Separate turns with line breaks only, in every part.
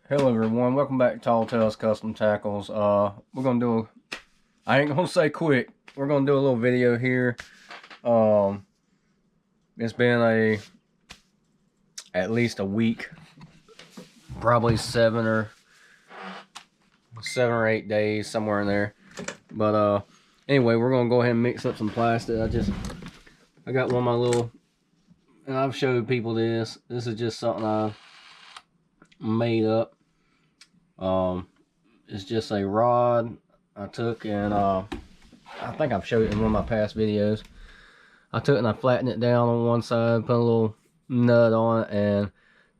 Hello everyone, welcome back to Tall Tales Custom Tackles. We're gonna do I ain't gonna say quick, we're gonna do a little video here. It's been at least a week, probably seven or 8 days, somewhere in there. But anyway, we're gonna go ahead and mix up some plastic. I got one of my little, and I've showed people this is just something I made up. It's just a rod I took, and I think I've showed it in one of my past videos. I took and I flattened it down on one side, put a little nut on it, and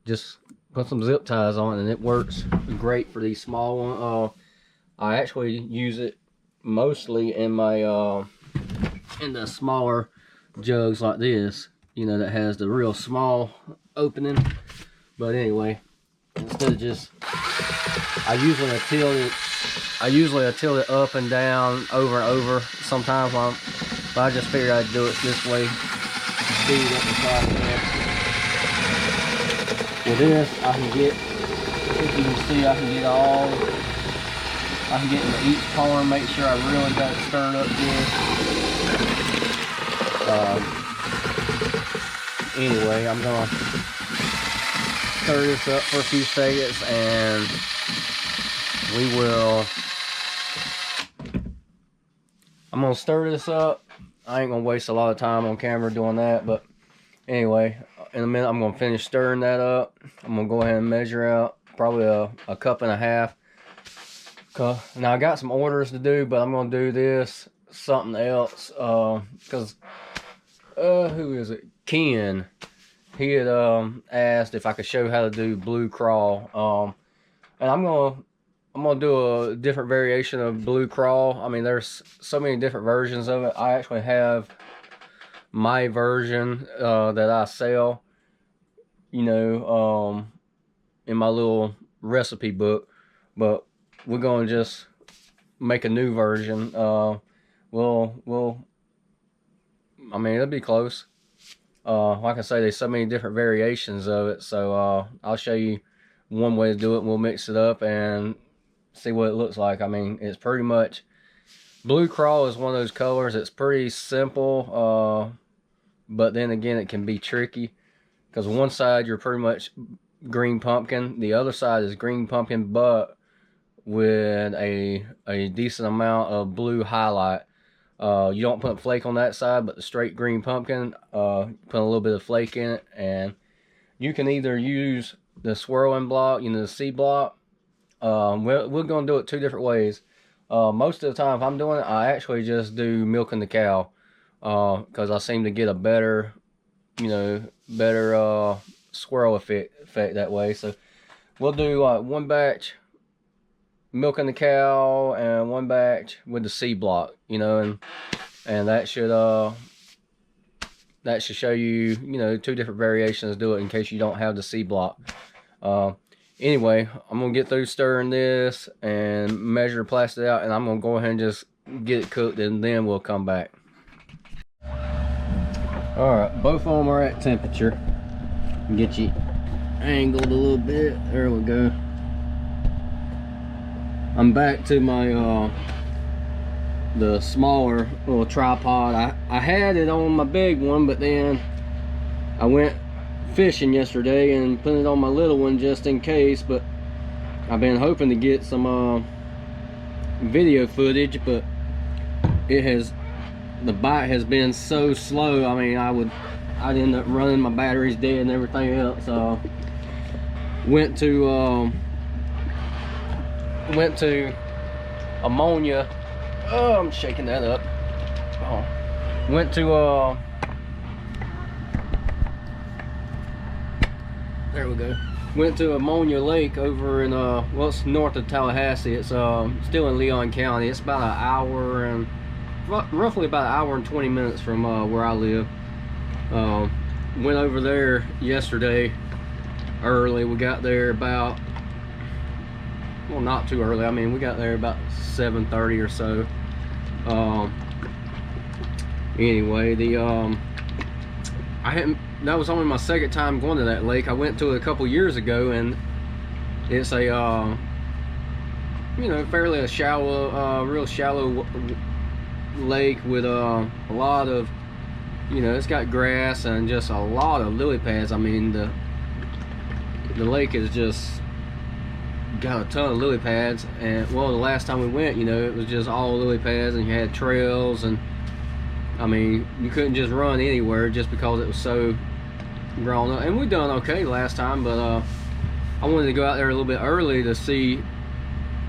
just put some zip ties on it, and it works great for these small ones. I actually use it mostly in my in the smaller jugs like this, you know, that has the real small opening. But anyway, instead of just, I usually tilt it up and down, over and over sometimes, but I just figured I'd do it this way, speed up the process. With this, I can get, if you can see, I can get into each corner, make sure I really got it stirred up good. Anyway, I'm gonna stir this up for a few seconds, and I'm gonna stir this up. I ain't gonna waste a lot of time on camera doing that, but anyway, in a minute I'm gonna finish stirring that up. I'm gonna go ahead and measure out probably a cup and a half. Now I got some orders to do, but I'm gonna do something else, because who is it? Ken. He had asked if I could show how to do blue craw, and I'm gonna do a different variation of blue craw. I mean, there's so many different versions of it. I actually have my version that I sell, you know, in my little recipe book, but we're gonna just make a new version. I mean, it'll be close. Like I say, there's so many different variations of it, so I'll show you one way to do it, and we'll mix it up and see what it looks like. I mean, it's pretty much, blue craw is one of those colors. It's pretty simple, but then again, it can be tricky, because one side you're pretty much green pumpkin, the other side is green pumpkin, but with a decent amount of blue highlight. You don't put flake on that side, but the straight green pumpkin, put a little bit of flake in it, and you can either use the swirling block, you know, the C block. We're going to do it two different ways. Most of the time if I'm doing it, I actually just do milking the cow, because I seem to get a better, you know, swirl effect that way. So we'll do one batch milking the cow and one batch with the C block, you know, and that should show you, you know, two different variations to do it in case you don't have the C block. Anyway, I'm gonna get through stirring this and measure plastic out, and I'm gonna go ahead and just get it cooked, and then we'll come back. Alright, both of them are at temperature. Get you angled a little bit. There we go. I'm back to my the smaller little tripod. I had it on my big one, but then I went fishing yesterday and put it on my little one just in case. But I've been hoping to get some video footage, but the bite has been so slow. I mean, I'd end up running, my batteries dead and everything else. Went to ammonia. Oh, I'm shaking that up. Went to there we go. Went to Ammonia Lake over in well, it's north of Tallahassee. It's still in Leon County. It's about an hour and roughly about an hour and 20 minutes from where I live. Went over there yesterday early. We got there about, well, not too early. I mean, we got there about 7:30 or so. Anyway, that was only my second time going to that lake. I went to it a couple years ago, and It's a you know, fairly a shallow, real shallow lake with a lot of, you know, it's got grass and just a lot of lily pads. I mean, the lake is just got a ton of lily pads. And well, the last time we went, you know, it was just all lily pads, and you had trails, and I mean, you couldn't just run anywhere just because it was so grown up. And we done okay last time, but I wanted to go out there a little bit early to see,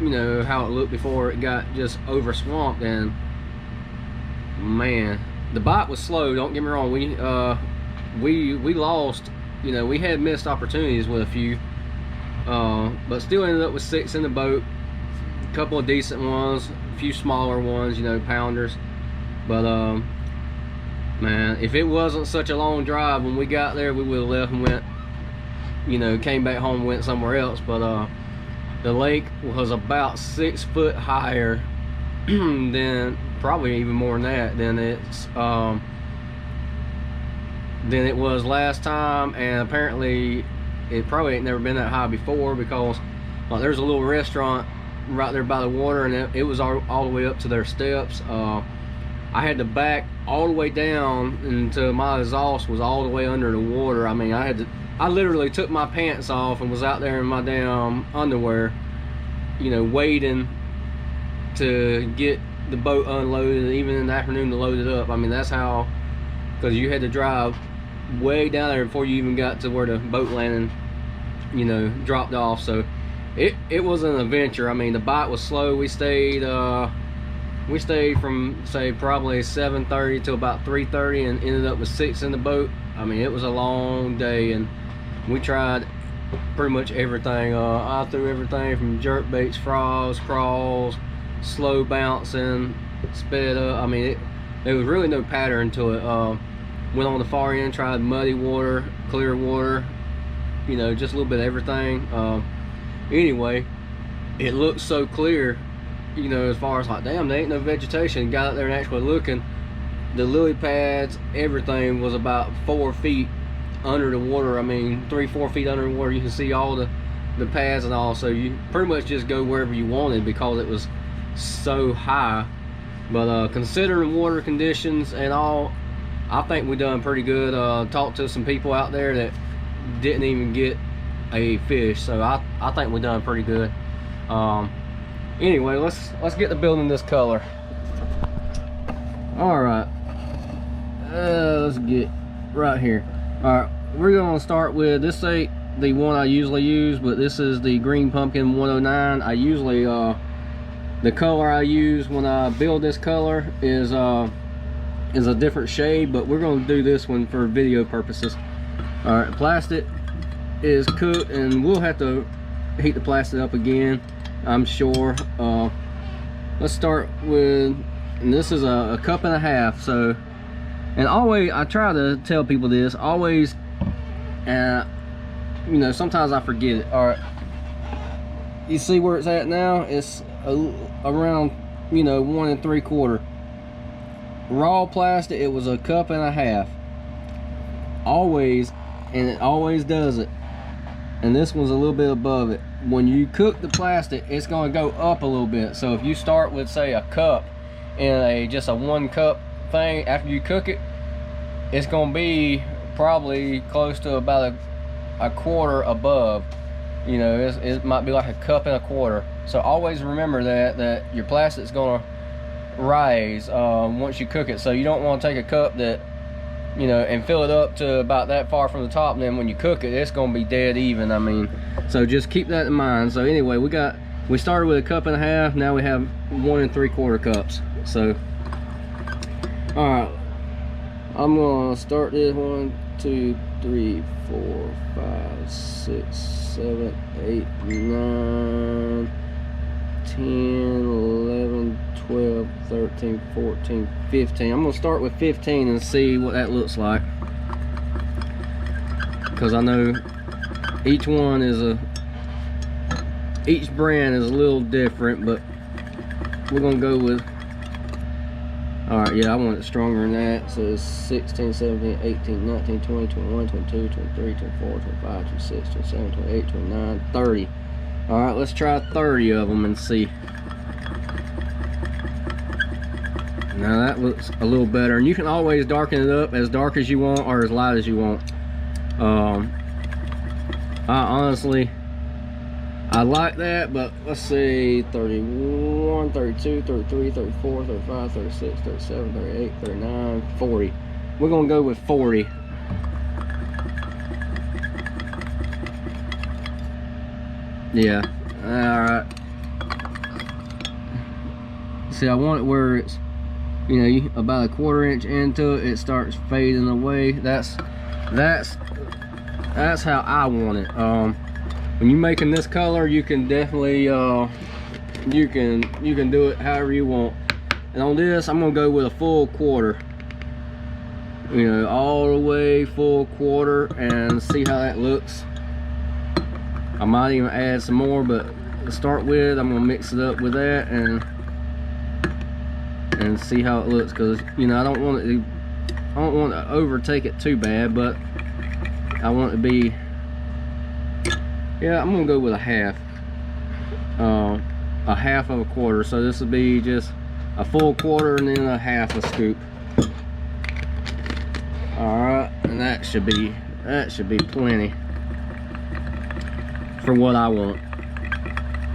you know, how it looked before it got just over swamped. And man, the bite was slow, don't get me wrong. We lost, you know, we had missed opportunities with a few, but still ended up with 6 in the boat, a couple of decent ones, a few smaller ones, you know, pounders. But man, if it wasn't such a long drive when we got there, we would have left and went, you know, came back home and went somewhere else. But the lake was about 6 foot higher than, probably even more than that, than it was last time. And apparently it probably ain't never been that high before, because like, there's a little restaurant right there by the water, and it was all the way up to their steps. I had to back all the way down until my exhaust was all the way under the water. I mean, I literally took my pants off and was out there in my damn underwear, you know, waiting to get the boat unloaded, even in the afternoon, to load it up. I mean, that's how, because you had to drive way down there before you even got to where the boat landing, you know, dropped off. So it was an adventure. I mean, the bite was slow. We stayed from, say, probably 7:30 to about 3:30, and ended up with 6 in the boat. I mean, it was a long day, and we tried pretty much everything. I threw everything from jerk baits, frogs, craws, slow bouncing, sped up. I mean, there was really no pattern to it. Went on the far end, tried muddy water, clear water, you know, just a little bit of everything. Anyway, it looked so clear, you know, as far as like, damn, there ain't no vegetation. Got out there and actually looking, the lily pads, everything was about 4 feet under the water. I mean, 3-4 feet under the water. You can see all the pads and all, so you pretty much just go wherever you wanted because it was so high. But considering water conditions and all, I think we done pretty good. Talked to some people out there that didn't even get a fish, so I think we done pretty good. Anyway, let's get to building this color. All right, let's get right here. All right, we're gonna start with, this ain't the one I usually use, but this is the Green Pumpkin 109. I usually the color I use when I build this color is a different shade, but we're gonna do this one for video purposes. All right, plastic is cooked, and we'll have to heat the plastic up again, I'm sure. Let's start with, and this is a 1.5 cups. So, and always, I try to tell people this, always, you know, sometimes I forget it. All right, you see where it's at now? It's around, you know, 1 3/4. Raw plastic, it was a 1.5 cups. Always, and it always does it. And this one's a little bit above it. When you cook the plastic, it's going to go up a little bit. So if you start with, say, a cup in just a 1 cup thing, after you cook it, it's going to be probably close to about a quarter above. You know, it might be like a 1.25 cups. So always remember that your plastic's going to rise once you cook it. So you don't want to take a cup that, you know, and fill it up to about that far from the top, and then when you cook it, it's going to be dead even. I mean, so just keep that in mind. So anyway, we started with a 1.5 cups. Now we have 1 3/4 cups. So all right, I'm gonna start this 1 2 3 4 5 6 7 8 9 10 11 12 13 14 15. I'm gonna start with 15 and see what that looks like, because I know each one is each brand is a little different, but we're gonna go with, all right, yeah, I want it stronger than that. So it's 16 17 18 19 20 21 22 23 24 25 26 27 28 29 30. All right, let's try 30 of them and see. Now that looks a little better, and you can always darken it up as dark as you want or as light as you want. I like that, but let's see, 31, 32, 33, 34, 35, 36, 37, 38, 39, 40. We're gonna go with 40. Yeah, all right. See, I want it where it's, you know, about a 1/4 inch into it, it starts fading away. That's how I want it. When you're making this color, you can definitely you can do it however you want. And on this, I'm gonna go with a full 1/4. You know, all the way full 1/4, and see how that looks. I might even add some more, but to start with, I'm gonna mix it up with that and see how it looks, because you know I don't want to overtake it too bad, but I want it to be, yeah, I'm gonna go with a half of a 1/4. So this will be just a full 1/4 and then a half a scoop. All right, and that should be plenty for what I want.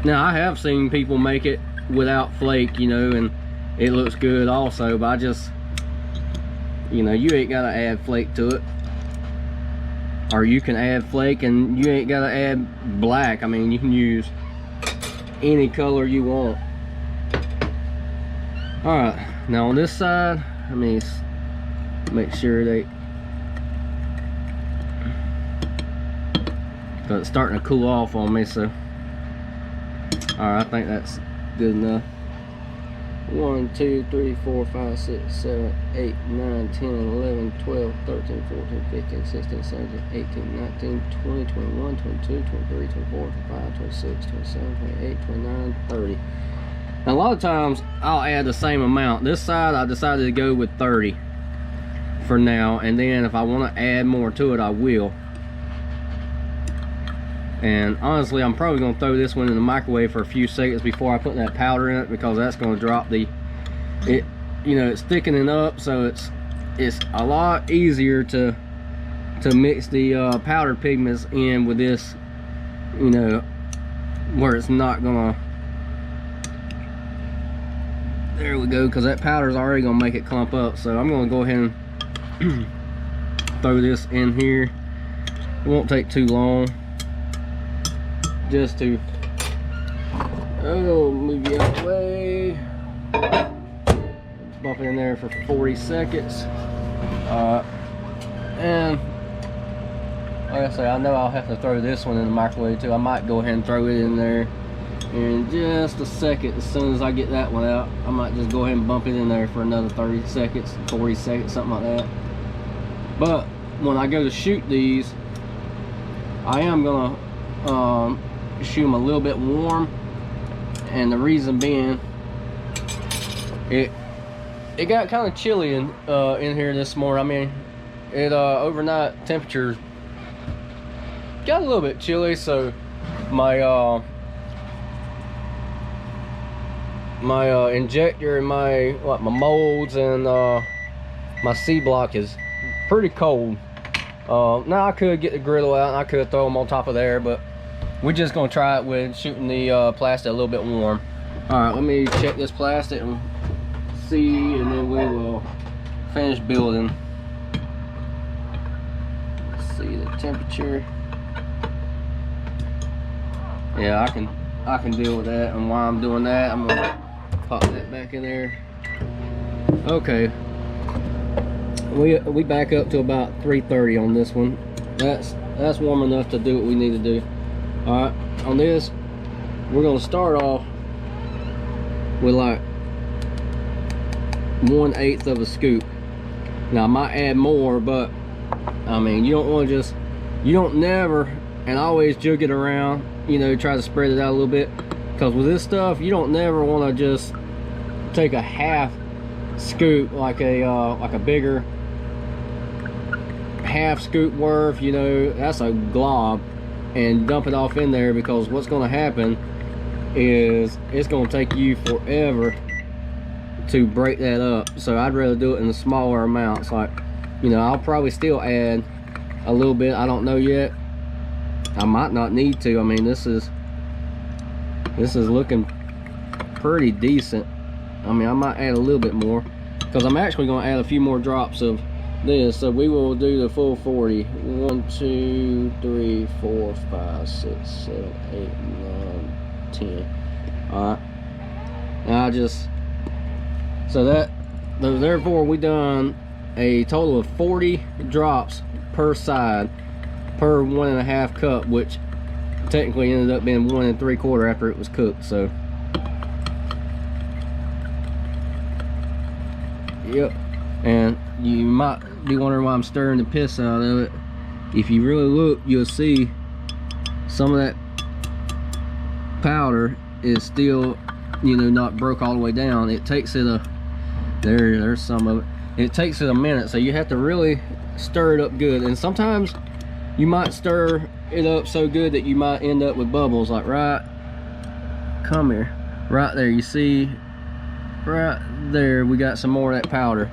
Now I have seen people make it without flake, you know, and it looks good also, but I just, you know, you ain't gotta add flake to it. Or you can add flake and you ain't gotta add black. I mean, you can use any color you want. All right, now on this side, let me make sure because it's starting to cool off on me, so all right, I think that's good enough. 1, 2, 3, 4, 5, 6, 7, 8, 9, 10, 11, 12, 13, 14, 15, 16, 17, 18, 19, 20, 21, 22, 23, 24, 25, 26, 27, 28, 29, 30. Now, a lot of times I'll add the same amount. This side I decided to go with 30 for now, and then if I want to add more to it, I will. And honestly, I'm probably going to throw this one in the microwave for a few seconds before I put that powder in it, because that's going to drop you know, it's thickening up, so it's a lot easier to mix the powdered pigments in with this, you know, where it's not gonna, there we go, because that powder is already gonna make it clump up. So I'm gonna go ahead and throw this in here. It won't take too long. Just to, oh, move you out of the way. Bump it in there for 40 seconds. And like I say, I know I'll have to throw this one in the microwave too. I might go ahead and throw it in there in just a second. As soon as I get that one out, I might just go ahead and bump it in there for another 30 seconds, 40 seconds, something like that. But when I go to shoot these, I am gonna shoot them a little bit warm, and the reason being, it got kind of chilly in here this morning. I mean, it overnight temperatures got a little bit chilly, so my injector and my molds and my C block is pretty cold. Now I could get the griddle out and I could throw them on top of there, but we're just gonna try it with shooting the plastic a little bit warm. All right, let me check this plastic and see, and then we will finish building. Let's see the temperature. Yeah, I can deal with that. And while I'm doing that, I'm gonna pop that back in there. Okay, we back up to about 330 on this one. That's warm enough to do what we need to do. All right, on this, we're gonna start off with like 1/8 of a scoop. Now I might add more, but I mean, you don't want to just, you don't never and always jug it around, you know, try to spread it out a little bit, because with this stuff you don't never want to just take a half scoop, like a bigger half scoop worth, you know, that's a glob. and dump it off in there, because what's going to happen is it's going to take you forever to break that up. So I'd rather do it in the smaller amounts. Like, you know, I'll probably still add a little bit, I don't know yet. I might not need to. I mean, this is looking pretty decent. I mean, I might add a little bit more, because I'm actually going to add a few more drops of this. So we will do the full 40. 1 2 3 4 5 6 7 8 9 10. All right, now therefore we done a total of 40 drops per side per 1.5 cup, which technically ended up being 1 3/4 after it was cooked. So yep. And you might be wondering why I'm stirring the piss out of it. If you really look, you'll see some of that powder is still, you know, not broke all the way down. It takes it there's some of it. It takes it a minute, so you have to really stir it up good. And sometimes you might stir it up so good that you might end up with bubbles. Like right there, you see right there, we got some more of that powder.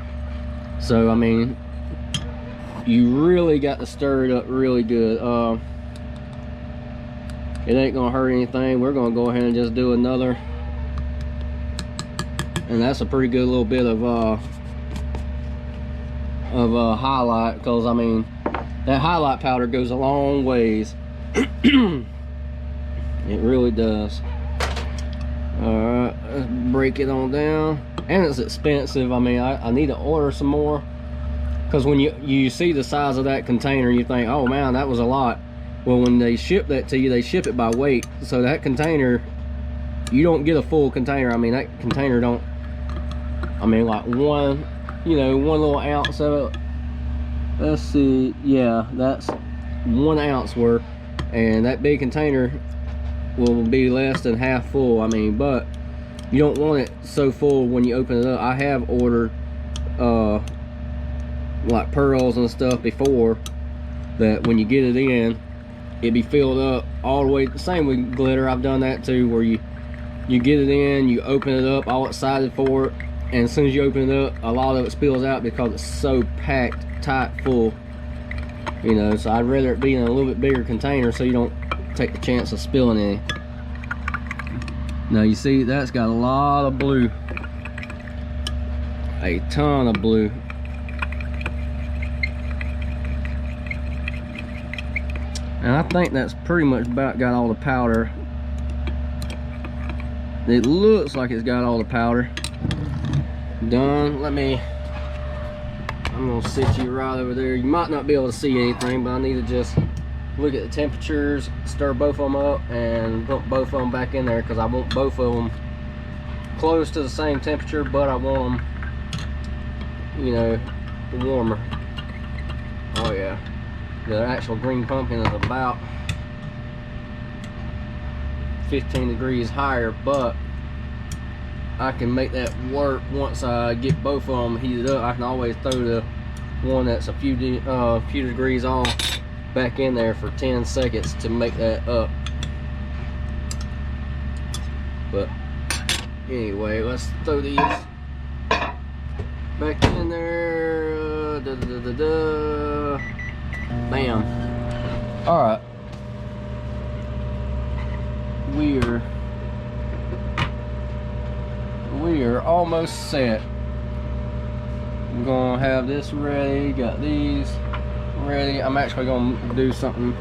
So I mean, you really got to stir it up really good. It ain't gonna hurt anything. We're gonna go ahead and just do another, and that's a pretty good little bit of highlight, because I mean, that highlight powder goes a long ways. It really does. Alright, let's break it on down. And it's expensive. I mean, I need to order some more, because when you see the size of that container, you think, oh man, that was a lot. Well, when they ship that to you, they ship it by weight. So that container, you don't get a full container. I mean, that container don't, I mean, like one, you know, 1 little ounce of it. Let's see, yeah, that's 1 ounce worth, and that big container will be less than half full. I mean, but you don't want it so full when you open it up. I have ordered like pearls and stuff before, that when you get it in, it be filled up all the way. Same with glitter, I've done that too, where you get it in, you open it up all excited for it, and as soon as you open it up, a lot of it spills out because it's so packed tight full, you know. So I'd rather it be in a little bit bigger container, so you don't take the chance of spilling any. Now you see that's got a lot of blue, a ton of blue. And I think that's pretty much about got all the powder. It looks like it's got all the powder done. I'm gonna sit you right over there. You might not be able to see anything, but I need to just look at the temperatures, stir both of them up, and put both of them back in there, because I want both of them close to the same temperature, but I want them, you know, warmer. Oh yeah, the actual green pumpkin is about 15 degrees higher, but I can make that work once I get both of them heated up. I can always throw the one that's a few degrees off back in there for 10 seconds to make that up. But anyway, let's throw these back in there. Bam. All right, we are almost set. We're gonna have this ready, got these ready. I'm actually gonna do something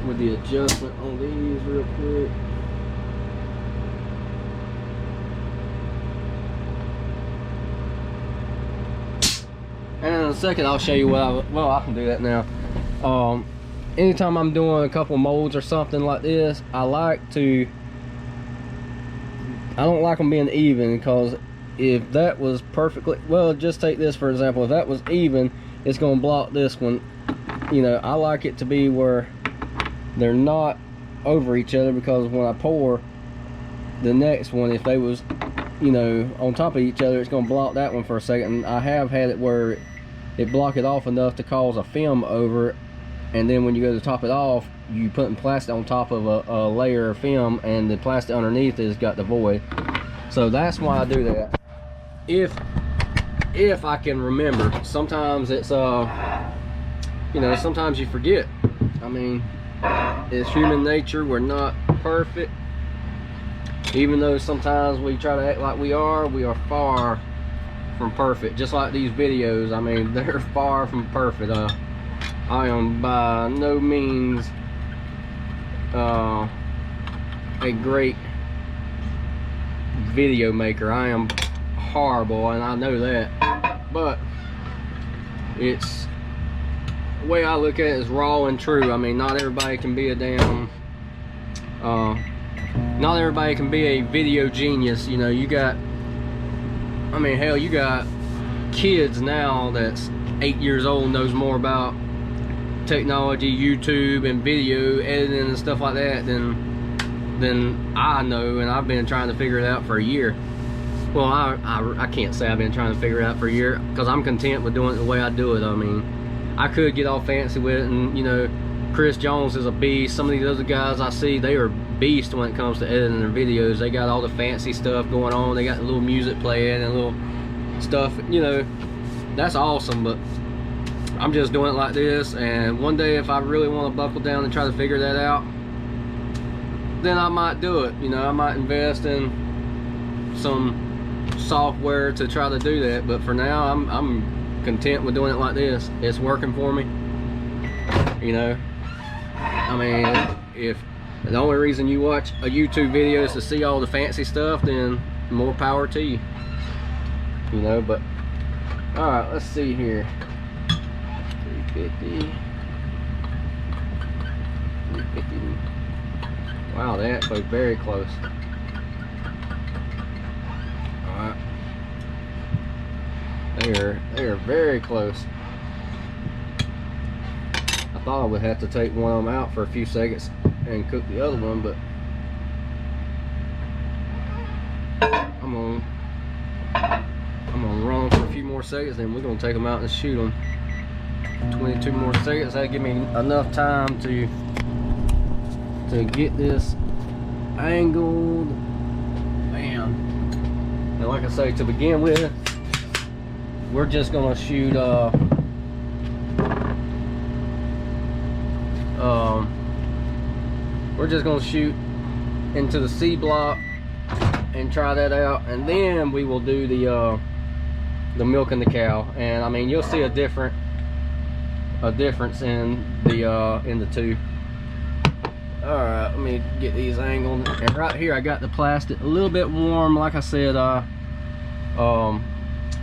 with the adjustment on these real quick. And in a second I'll show you what I can do that now. Anytime I'm doing a couple molds or something like this, I don't like them being even, because if that was perfectly, well, just take this for example, if that was even, it's going to block this one. You know, I like it to be where they're not over each other, because when I pour the next one, if they was, you know, on top of each other, it's going to block that one for a second. I have had it where it block it off enough to cause a film over it, and then when you go to top it off, you put plastic on top of a layer of film, and the plastic underneath has got the void. So that's why I do that. If I can remember. Sometimes it's you know, sometimes you forget. I mean, it's human nature. We're not perfect. Even though sometimes we try to act like we are far from perfect. Just like these videos, I mean, they're far from perfect. I am by no means a great video maker. I am horrible, and I know that. But it's the way I look at it is raw and true. I mean, not everybody can be a damn not everybody can be a video genius. You know, you got, I mean, hell, you got kids now that's 8 years old, knows more about technology, YouTube, and video editing and stuff like that than I know, and I've been trying to figure it out for a year. Well, I can't say I've been trying to figure it out for a year, because I'm content with doing it the way I do it. I mean, I could get all fancy with it, and you know, Chris Jones is a beast. Some of these other guys I see, they are beasts when it comes to editing their videos. They got all the fancy stuff going on. They got the little music playing and little stuff, you know. That's awesome, but I'm just doing it like this. And one day, if I really want to buckle down and try to figure that out, then I might do it. You know, I might invest in some software to try to do that. But for now, I'm content with doing it like this. It's working for me. You know, I mean, if the only reason you watch a YouTube video is to see all the fancy stuff, then more power to you. You know, but all right, let's see here. 350. 350. Wow, that was very close. All right, they are very close. I thought I would have to take one of them out for a few seconds and cook the other one, but I'm gonna run them for a few more seconds, and we're gonna take them out and shoot them. 22 more seconds. That'll give me enough time to get this angled. Bam. And like I say, to begin with, we're just gonna shoot we're just gonna shoot into the C block and try that out, and then we will do the milking the cow. And I mean, you'll see a difference in the two. All right, let me get these angled. And right here I got the plastic a little bit warm. Like I said, I'm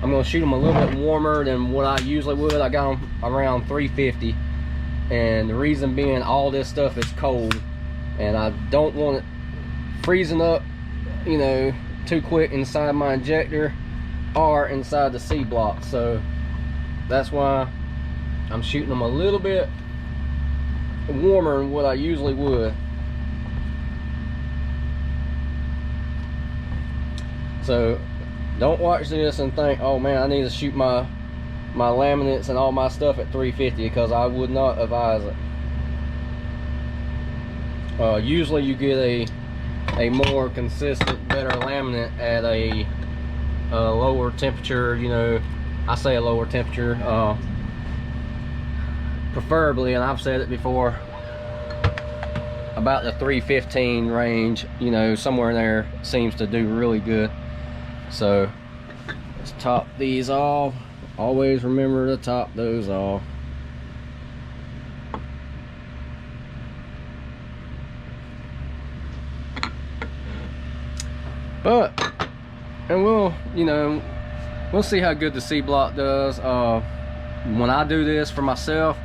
gonna shoot them a little bit warmer than what I usually would. I got them around 350, and the reason being, all this stuff is cold, and I don't want it freezing up, you know, too quick inside my injector or inside the C block. So that's why I'm shooting them a little bit warmer than what I usually would. So don't watch this and think, oh man, I need to shoot my laminates and all my stuff at 350, because I would not advise it. Usually you get a more consistent, better laminate at a lower temperature. You know, I say a lower temperature, preferably, and I've said it before, about the 315 range. You know, somewhere in there seems to do really good. So let's top these off. Always remember to top those off. But, and we'll, you know, we'll see how good the C block does. When I do this for myself,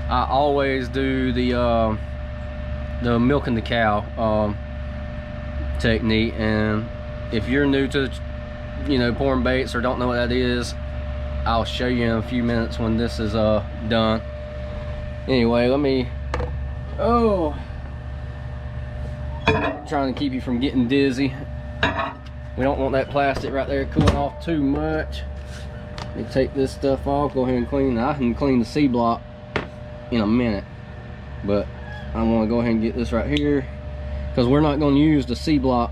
I always do the milking the cow technique. And if you're new to, you know, pouring baits or don't know what that is, I'll show you in a few minutes when this is done. Anyway, let me, trying to keep you from getting dizzy. We don't want that plastic right there cooling off too much. Let me take this stuff off, go ahead and clean. I can clean the C block in a minute. But I want to go ahead and get this right here, because we're not going to use the C block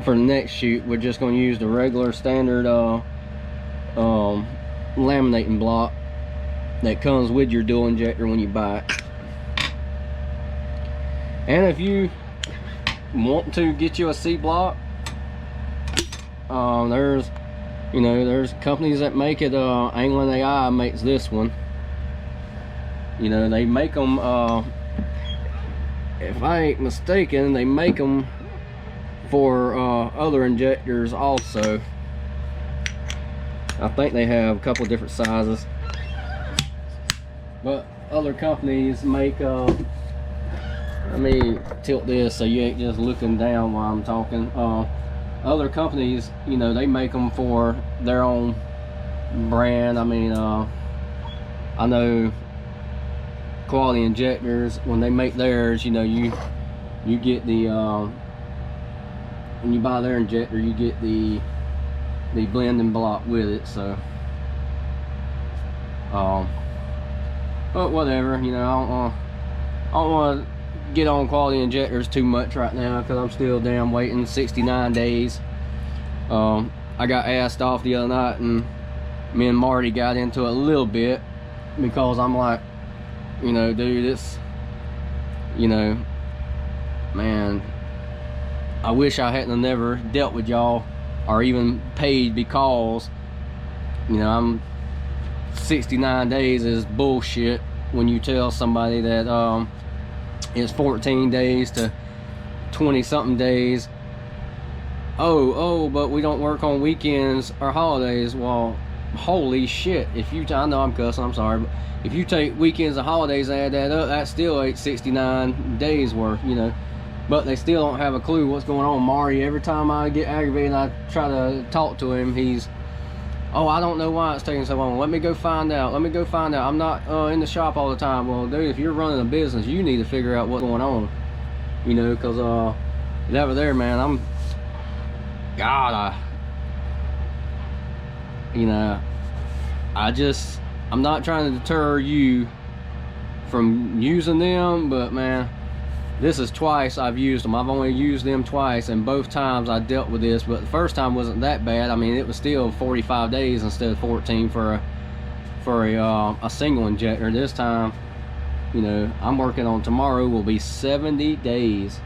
for the next shoot. We're just going to use the regular standard laminating block that comes with your dual injector when you buy it. And if you want to get you a C block, there's companies that make it. Anglin AI makes this one. They make them, if I ain't mistaken, they make them for other injectors also. I think they have a couple different sizes, but other companies make let me tilt this so you ain't just looking down while I'm talking. Other companies, they make them for their own brand. I mean, I know Quality Injectors, when they make theirs, you get the when you buy their injector, you get the blending block with it. So but whatever, I don't want to get on Quality Injectors too much right now, because I'm still damn waiting 69 days. I got asked off the other night, and me and Marty got into it a little bit, because I'm like, dude, it's, man, I wish I hadn't never dealt with y'all or even paid, because, I'm 69 days is bullshit when you tell somebody that it's 14 days to 20 something days. Oh, but we don't work on weekends or holidays. Well, holy shit, I know I'm cussing, I'm sorry, but if you take weekends and holidays and add that up, that's still 69 days worth, but they still don't have a clue what's going on. Marty, every time I get aggravated and I try to talk to him, he's, oh, I don't know why it's taking so long, let me go find out, I'm not in the shop all the time. Well, dude, if you're running a business, you need to figure out what's going on, because over there, man, I'm not trying to deter you from using them, but man, this is twice I've used them. I've only used them twice, and both times I dealt with this, but the first time wasn't that bad. I mean, it was still 45 days instead of 14 for a single injector. This time, I'm working on tomorrow will be 70 days,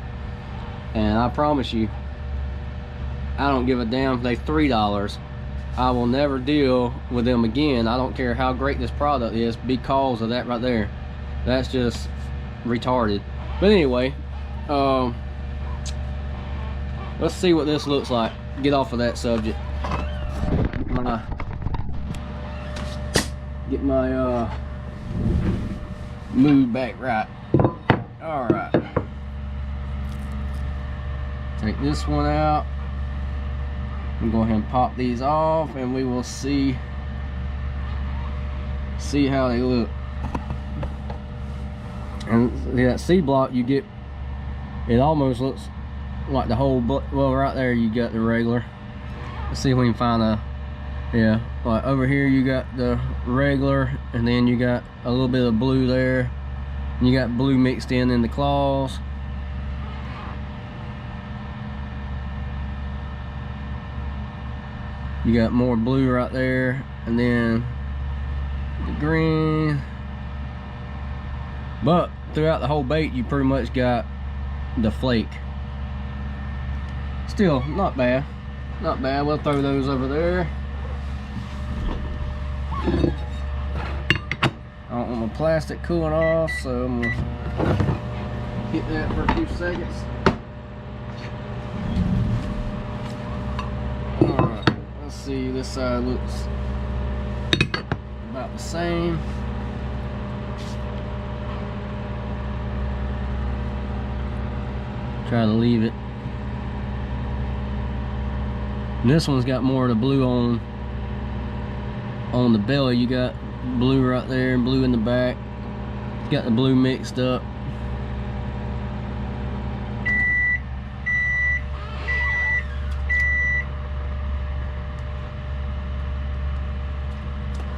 and I promise you, I don't give a damn if they $3. I will never deal with them again. I don't care how great this product is, because of that right there. That's just retarded. But anyway, let's see what this looks like. Get off of that subject. Get my mood back right. All right. Take this one out. I'm going to go ahead and pop these off, and we will see how they look. And that C block, you get, it almost looks like the whole, well, right there you got the regular. Let's see if we can find yeah, like over here you got the regular, and then you got a little bit of blue there, and you got blue mixed in the claws. You got more blue right there, and then the green. But throughout the whole bait, you pretty much got the flake. Still not bad, not bad. We'll throw those over there. I don't want my plastic cooling off, so I'm gonna hit that for a few seconds. Alright, let's see, this side looks about the same. Try to leave it. And this one's got more of the blue on the belly. You got blue right there and blue in the back. Got the blue mixed up.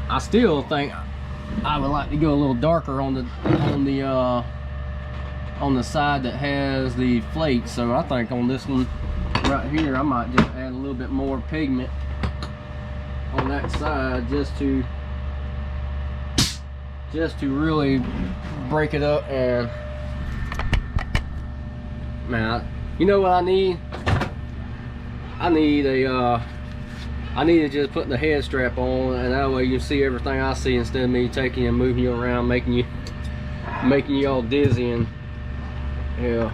I still think I would like to go a little darker on the side that has the flakes. So I think on this one right here, I might just add a little bit more pigment on that side just to really break it up. And man, you know what I need? I need to just put the head strap on, and that way you can see everything I see instead of me taking you and moving you around, making you all dizzy. And yeah,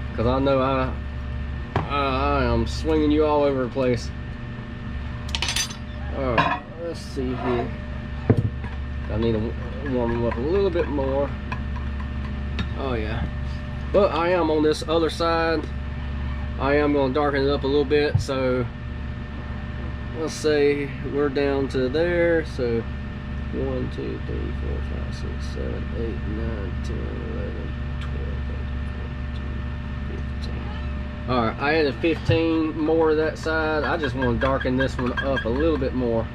because I know I am swinging you all over the place. All right, let's see here. I need to warm them up a little bit more. Oh yeah, but I am on this other side. I am going to darken it up a little bit. So let's say we're down to there. So 1, 2, 3, 4, 5, 6, 7, 8, 9, 10, 11, 12, 13, 14, 15. All right, I added 15 more of that side. I just want to darken this one up a little bit more.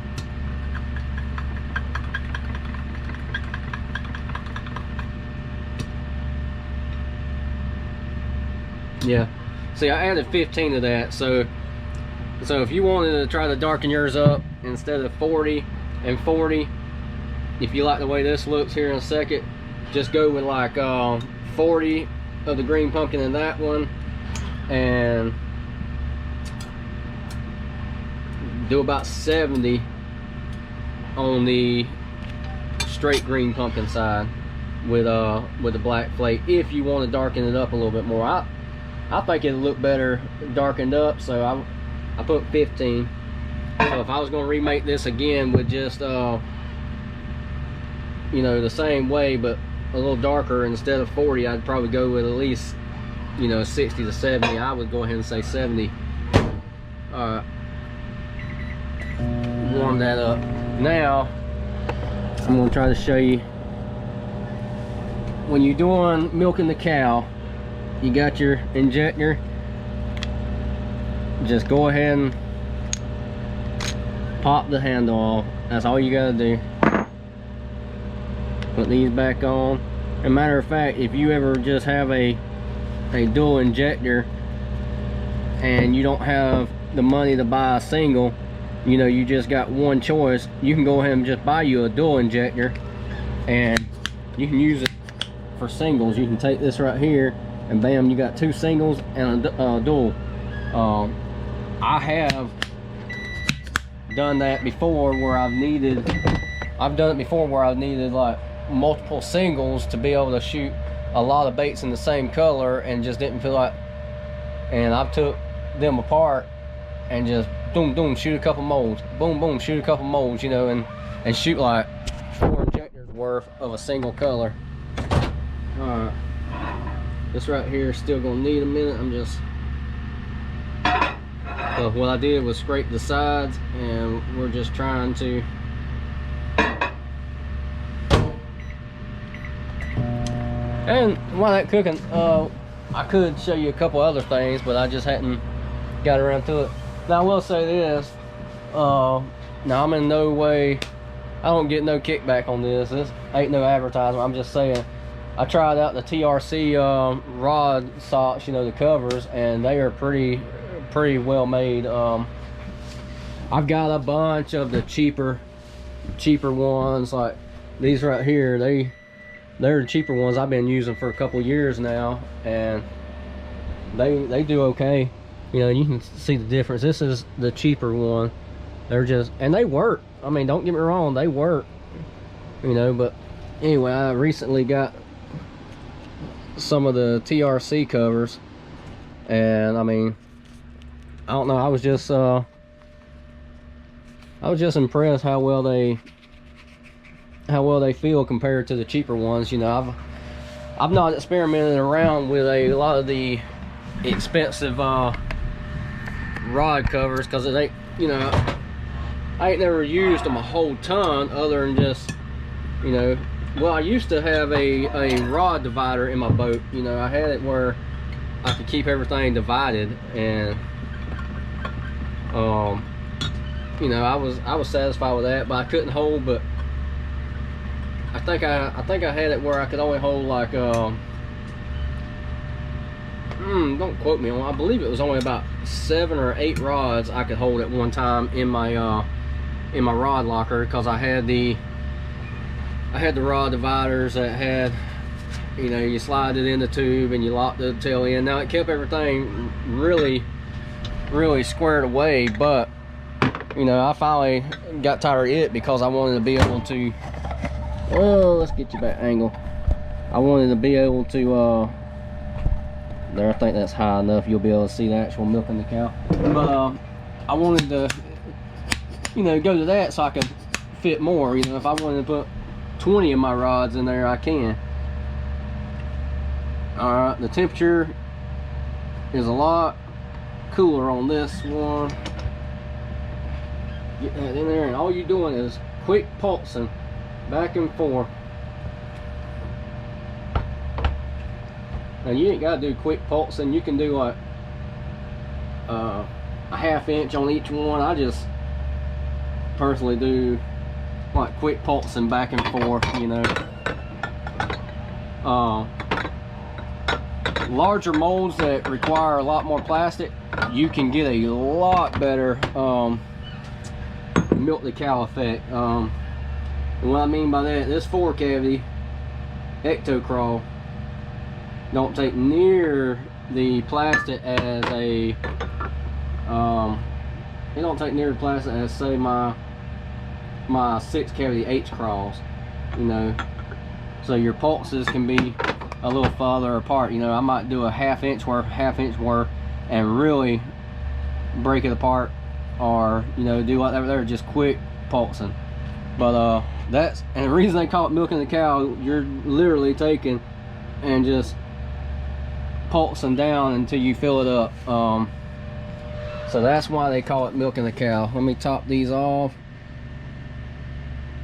Yeah, see, I added 15 of that. So if you wanted to try to darken yours up instead of 40 and 40, if you like the way this looks here in a second, just go with like 40 of the green pumpkin in that one, and do about 70 on the straight green pumpkin side with the black flake, if you want to darken it up a little bit more. I think it'll look better darkened up, so I put 15. So if I was going to remake this again with just you know, the same way but a little darker, instead of 40, I'd probably go with at least, you know, 60 to 70. I would go ahead and say 70. Alright, warm that up. Now I'm going to try to show you, when you're doing milking the cow, you got your injector, just go ahead and pop the handle off. That's all you gotta do. Put these back on. As a matter of fact, if you ever just have a dual injector and you don't have the money to buy a single, you know, you just got one choice, you can go ahead and just buy you a dual injector, and you can use it for singles. You can take this right here and bam, you got 2 singles and a dual. I have done that before where I've done it before where I've needed like multiple singles to be able to shoot a lot of baits in the same color, and just didn't feel like, and I've took them apart and just boom boom shoot a couple molds, boom boom shoot a couple molds, you know, and shoot like 4 injectors worth of a single color. Alright, this right here is still gonna need a minute. I'm just, what I did was scrape the sides, and we're just trying to and while that cooking, I could show you a couple other things, but I just hadn't got around to it. Now I will say this, now I'm in no way, I don't get no kickback on this. This ain't no advertisement. I'm just saying, I tried out the TRC rod socks, you know, the covers, and they are pretty well made. I've got a bunch of the cheaper ones, like these right here. They're the cheaper ones I've been using for a couple years now, and they do okay. You know, you can see the difference. This is the cheaper one. They're just, and they work. I mean, don't get me wrong, they work, you know. But anyway, I recently got some of the TRC covers, and I mean, I don't know, I was just impressed how well they feel compared to the cheaper ones. You know, I've not experimented around with a lot of the expensive rod covers, because it ain't, you know, I ain't never used them a whole ton, other than just, you know, well, I used to have a rod divider in my boat. You know, I had it where I could keep everything divided, and you know, I was satisfied with that, but I couldn't hold but I think I had it where I could only hold like don't quote me on. I believe it was only about 7 or 8 rods I could hold at one time in my rod locker, because I had the rod dividers that had, you know, you slide it in the tube and you lock the tail in. Now it kept everything really squared away, but you know, I finally got tired of it because I wanted to be able to, oh, let's get you back angle. I wanted to be able to there, I think that's high enough, you'll be able to see the actual milking the cow. But I wanted to, you know, go to that so I could fit more. You know, if I wanted to put 20 of my rods in there, I can. Alright, the temperature is a lot cooler on this one. Get that in there, and all you're doing is quick pulsing back and forth. And you ain't got to do quick pulsing. You can do like a ½ inch on each one. I just personally do like quick pulsing back and forth, you know. Larger molds that require a lot more plastic, you can get a lot better milk the cow effect. And what I mean by that, this 4-cavity ecto Craw don't take near the plastic as a it don't take near the plastic as, say, my 6-cavity H Craws, you know. So your pulses can be a little farther apart. You know, I might do a ½ inch worth and really break it apart, or, you know, do like that there, just quick pulsing. But that's, and the reason they call it milking the cow, you're literally taking and just pulsing down until you fill it up. So that's why they call it milking the cow. Let me top these off.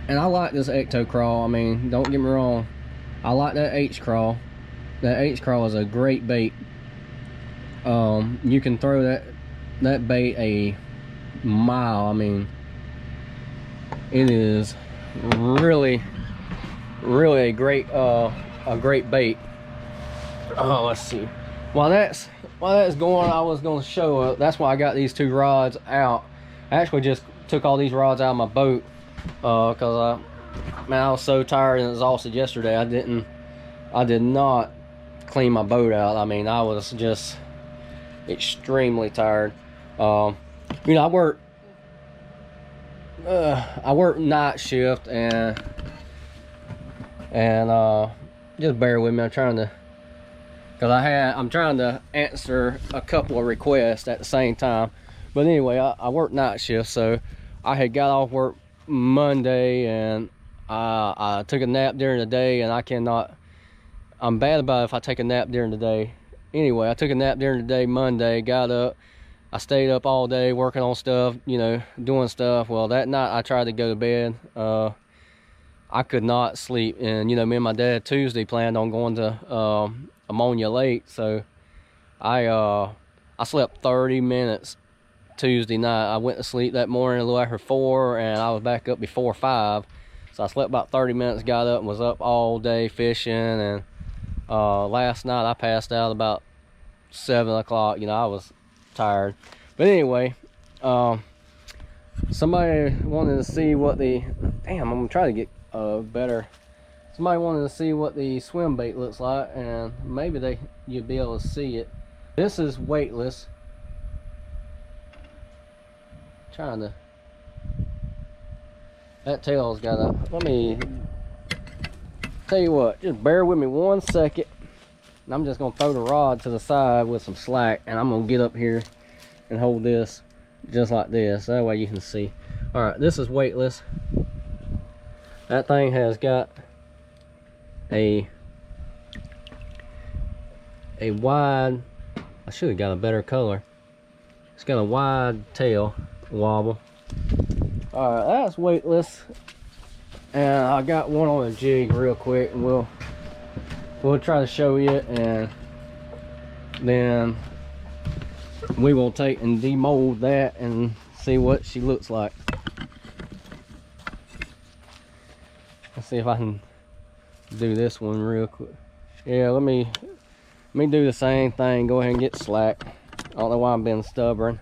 And I like this ecto Craw. I mean, don't get me wrong, I like that H Craw. That H Craw is a great bait. You can throw that bait a mile. I mean, it is really a great bait. Oh, let's see. While that's going, I was going to show that's why I got these 2 rods out. I actually just took all these rods out of my boat because I was so tired and exhausted yesterday. I did not clean my boat out. I mean, I was just extremely tired. You know, I work night shift, and just bear with me. I'm trying to answer a couple of requests at the same time. But anyway, I work night shift, so I had got off work Monday, and I took a nap during the day, and I'm bad about it if I take a nap during the day. Anyway, I took a nap during the day Monday, got up, I stayed up all day working on stuff, you know, doing stuff. Well, that night I tried to go to bed. I could not sleep, and you know, me and my dad Tuesday planned on going to Ammonia Lake, so I slept 30 minutes Tuesday night. I went to sleep that morning a little after 4, and I was back up before 5. So I slept about 30 minutes, got up and was up all day fishing, and last night I passed out about 7 o'clock. You know, I was tired. But anyway, somebody wanted to see what the, damn, I'm gonna try to get better. Somebody wanted to see what the swim bait looks like, and maybe you'd be able to see it. This is weightless. Trying to, that tail's got a, let me tell you what, just bear with me 1 second. And I'm just gonna throw the rod to the side with some slack, and I'm gonna get up here and hold this just like this, that way you can see. All right, this is weightless. That thing has got a wide, I should have got a better color. It's got a wide tail wobble. All right, that's weightless, and I got one on a jig real quick, and we'll try to show you it, and then we will take and demold that and see what she looks like. Let's see if I can do this one real quick. Yeah, let me do the same thing. Go ahead and get slack. I don't know why I'm being stubborn.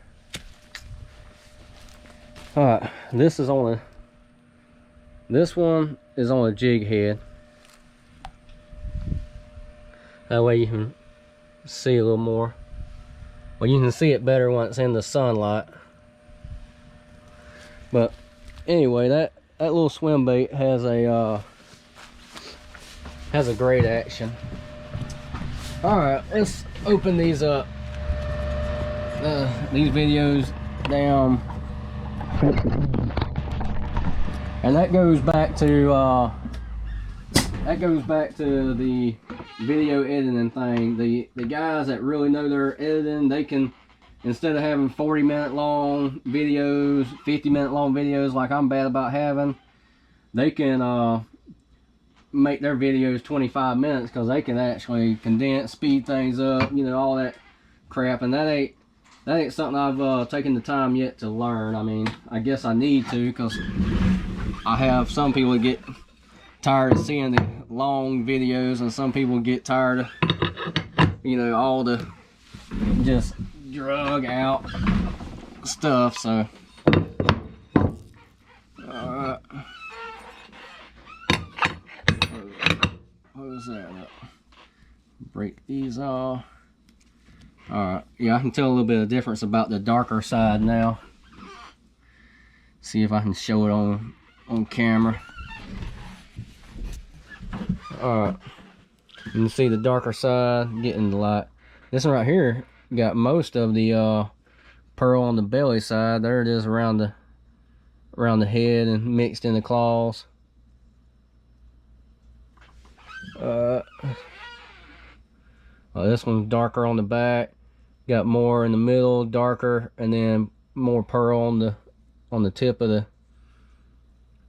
All right, this one is on a jig head. That way you can see a little more. Well, you can see it better when it's in the sunlight. But anyway, that little swim bait has a great action. All right, let's open these up. These videos down, and that goes back to the video editing thing. The guys that really know their editing, they can, instead of having 40-minute long videos, 50-minute long videos like I'm bad about having, they can make their videos 25 minutes, because they can actually condense, speed things up, you know, all that crap. And that ain't something I've taken the time yet to learn. I mean, I guess I need to, because I have some people that get tired of seeing the long videos, and some people get tired of, you know, all the just drug out stuff. So close that up, break these off. Alright, yeah, I can tell a little bit of difference about the darker side now. See if I can show it on camera. Alright, you can see the darker side getting the light. This one right here got most of the pearl on the belly side. There it is around the head and mixed in the claws. Well, this one's darker on the back. Got more in the middle, darker, and then more pearl on the tip of the,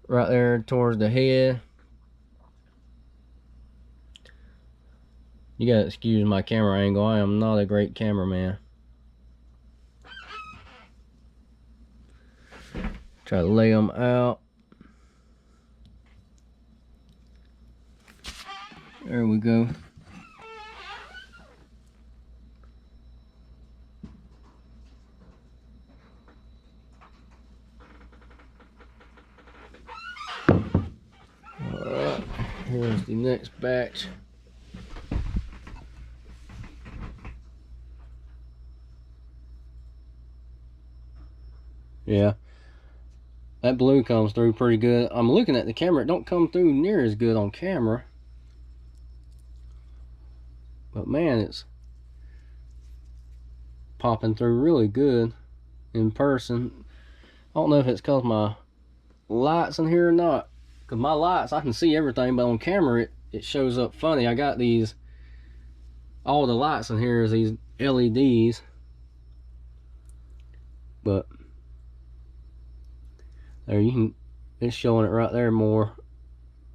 right there towards the head. You gotta excuse my camera angle. I am not a great cameraman. Try to lay them out. There we go. Alright, here's the next batch. Yeah, that blue comes through pretty good. I'm looking at the camera, it don't come through near as good on camera. But man, it's popping through really good in person. I don't know if it's because my lights in here or not. Because my lights, I can see everything, but on camera it shows up funny. I got these, all the lights in here is these LEDs. But there you can, it's showing it right there more,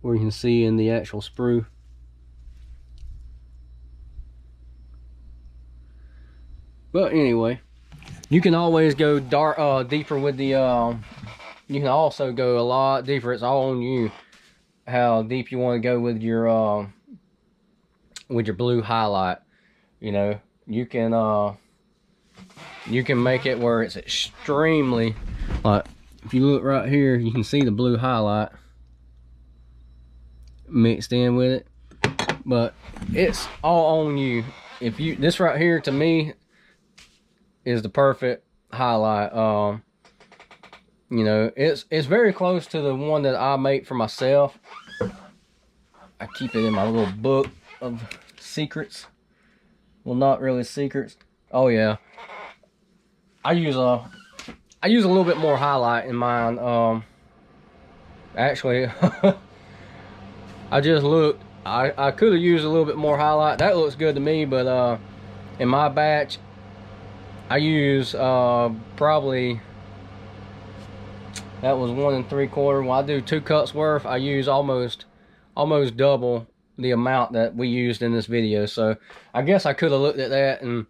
where you can see in the actual sprue. But anyway, you can always go deeper with the you can also go a lot deeper. It's all on you how deep you want to go with your blue highlight. You know, you can make it where it's extremely, like if you look right here, you can see the blue highlight mixed in with it. But it's all on you. If you, this right here to me is the perfect highlight. You know, it's very close to the one that I make for myself. I keep it in my little book of secrets. Well, not really secrets. Oh yeah, I use a little bit more highlight in mine. Actually, I just looked. I could have used a little bit more highlight. That looks good to me, but in my batch, I use probably, that was 1 3/4. When I do 2 cups worth, I use almost double the amount that we used in this video. So I guess I could have looked at that and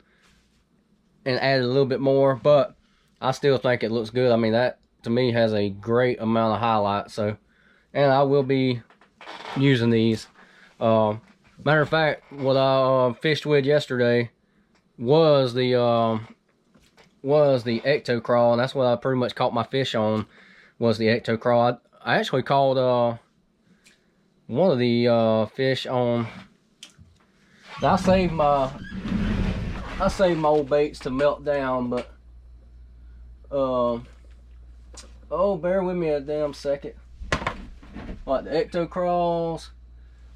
added a little bit more, but I still think it looks good. I mean, that to me has a great amount of highlight. So, and I will be using these. Matter of fact, what I fished with yesterday was the ecto craw, and that's what I pretty much caught my fish on, was the ecto craw. I actually caught one of the fish on. I saved my old baits to melt down, but oh, bear with me a damn second. Like the ecto craws,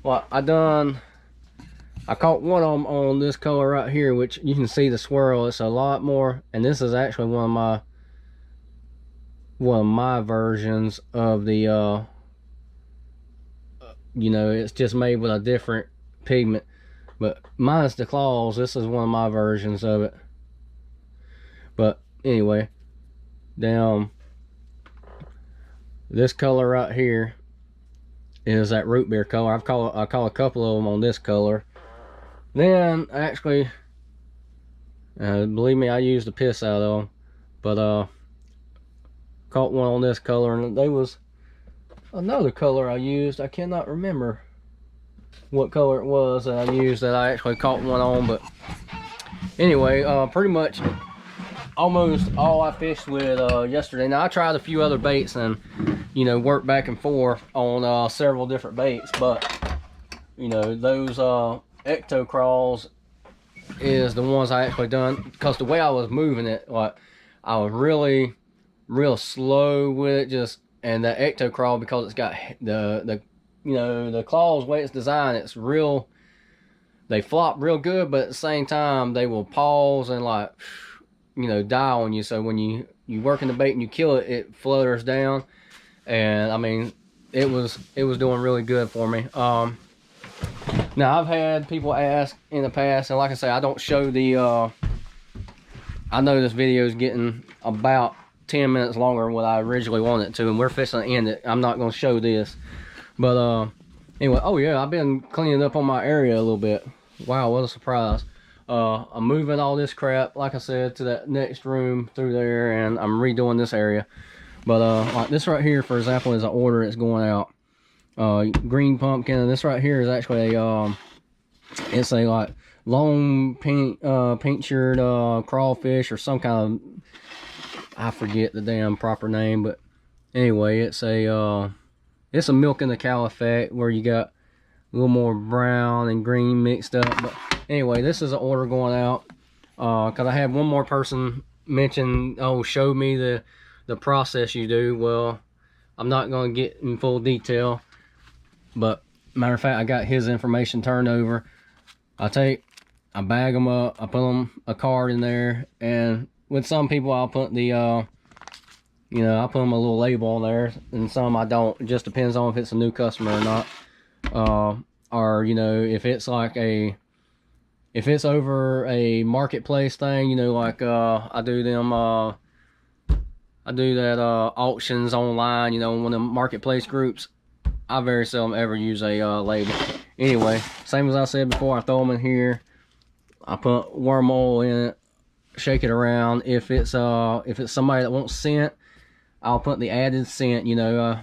well, I caught one of them on this color right here, which you can see the swirl. It's a lot more, and this is actually one of my versions of the you know, it's just made with a different pigment, but minus the claws. This is one of my versions of it. But anyway, down this color right here is that root beer color. I caught a couple of them on this color. Then actually, believe me, I used the piss out of them, but caught one on this color, and there was another color I used. I cannot remember what color it was that I used that I actually caught one on. But anyway, pretty much almost all I fished with yesterday. Now I tried a few other baits and, you know, worked back and forth on several different baits, but you know, those ecto craws is the ones I actually done, because the way I was moving it, like, I was really real slow with it, just, and the ecto craw, because it's got the you know, the claws, the way it's designed, it's real, they flop real good, but at the same time they will pause and, like, you know, die on you. So when you working the bait and you kill it, it flutters down, and I mean, it was doing really good for me. Now, I've had people ask in the past, and like I say, I don't show the, I know this video is getting about 10 minutes longer than what I originally wanted it to, and we're fixing to end it. I'm not going to show this. But, anyway, oh yeah, I've been cleaning up on my area a little bit. Wow, what a surprise. I'm moving all this crap, like I said, to that next room through there, and I'm redoing this area. But, like this right here, for example, is an order that's going out. Green pumpkin, and this right here is actually a it's a like long pink-shirted crawfish, or some kind of, I forget the damn proper name, but anyway, it's a milk in the cow effect, where you got a little more brown and green mixed up. But anyway, this is an order going out, because I had one more person mention, oh, show me the process you do. Well, I'm not going to get in full detail, but matter of fact, I got his information turned over. I bag them up, I put them a card in there, and with some people I'll put the, you know, I'll put them a little label on there, and some I don't. It just depends on if it's a new customer or not. Or, you know, if it's like if it's over a marketplace thing, you know, like I do that auctions online, you know, one of them marketplace groups. I very seldom ever use a label. Anyway, same as I said before, I throw them in here. I put worm oil in it, shake it around. If it's somebody that wants scent, I'll put the added scent. You know,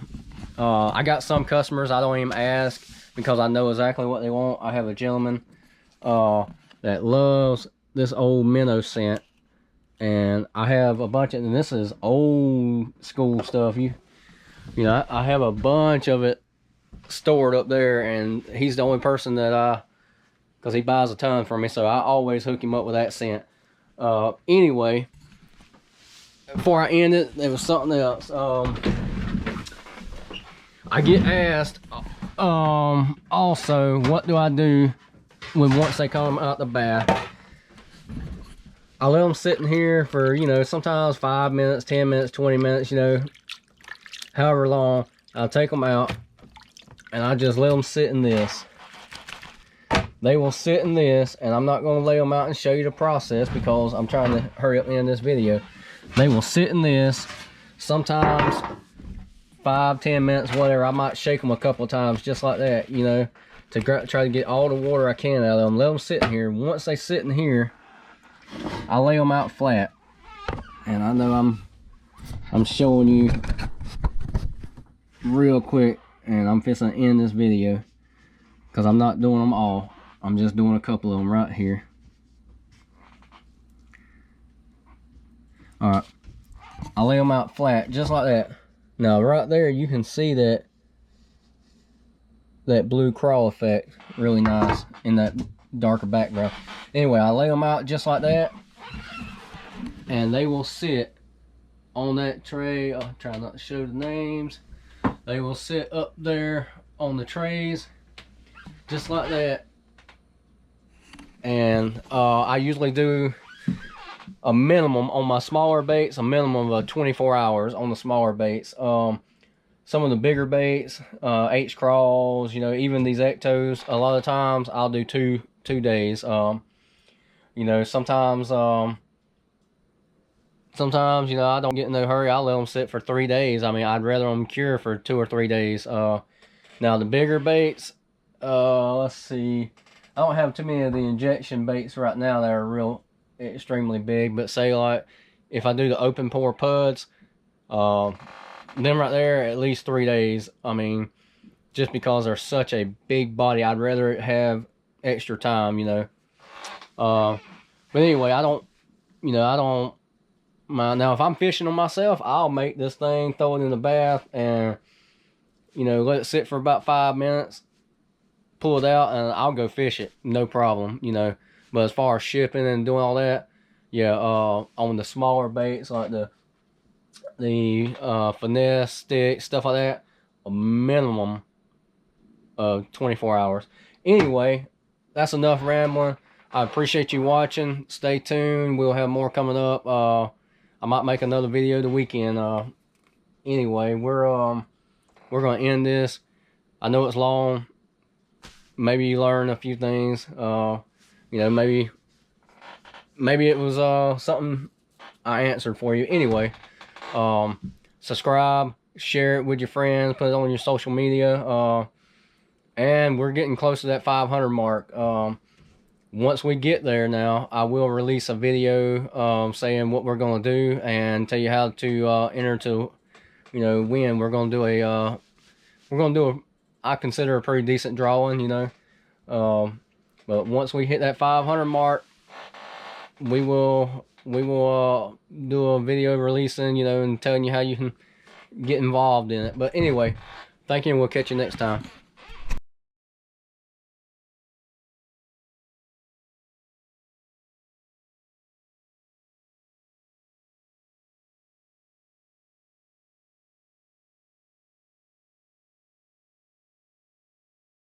I got some customers I don't even ask, because I know exactly what they want. I have a gentleman that loves this old minnow scent, and I have a bunch of, and this is old school stuff. You know, I have a bunch of it stored up there, and he's the only person that because he buys a ton from me, so I always hook him up with that scent. Anyway, before I end it, there was something else. I get asked also, what do I do when once they come out the bath? I let them sit in here for, you know, sometimes 5 minutes, 10 minutes, 20 minutes, you know, however long. I'll take them out, and I just let them sit in this. They will sit in this, and I'm not going to lay them out and show you the process, because I'm trying to hurry up and end this video. They will sit in this, sometimes 5-10 minutes, whatever. I might shake them a couple of times just like that, you know, to try to get all the water I can out of them. Let them sit in here. Once they sit in here, I lay them out flat. And I know I'm showing you real quick, and I'm fixing to end this video, because I'm not doing them all. I'm just doing a couple of them right here. All right, I lay them out flat just like that. Now right there you can see that blue crawl effect really nice in that darker background. Anyway, I lay them out just like that, and they will sit on that tray. I'll try not to show the names. They will sit up there on the trays just like that. And I usually do a minimum on my smaller baits, a minimum of 24 hours on the smaller baits. Some of the bigger baits, Craws, you know, even these ectos, a lot of times I'll do two days. You know, sometimes you know, I don't get in no hurry. I'll let them sit for 3 days. I mean, I'd rather them cure for 2 or 3 days. Now the bigger baits, let's see, I don't have too many of the injection baits right now that are real extremely big, but say like if I do the open pour puds, them right there at least 3 days. I mean, just because they're such a big body, I'd rather have extra time, you know. But anyway, I don't mind. Now if I'm fishing on myself, I'll make this thing, throw it in the bath, and you know, let it sit for about 5 minutes, pull it out, and I'll go fish it, no problem, you know. But as far as shipping and doing all that, yeah, on the smaller baits like the finesse stick, stuff like that, a minimum of 24 hours. Anyway, that's enough rambling. I appreciate you watching. Stay tuned. We'll have more coming up. I might make another video the weekend. Anyway, we're gonna end this. I know it's long. Maybe you learn a few things. You know, maybe it was something I answered for you. Anyway, subscribe, share it with your friends, put it on your social media, and we're getting close to that 500 mark. Once we get there now, I will release a video saying what we're going to do and tell you how to enter to, you know, win. We're going to do a I consider a pretty decent drawing, you know. But once we hit that 500 mark, we will do a video releasing, you know, and telling you how you can get involved in it. But anyway, thank you, and we'll catch you next time.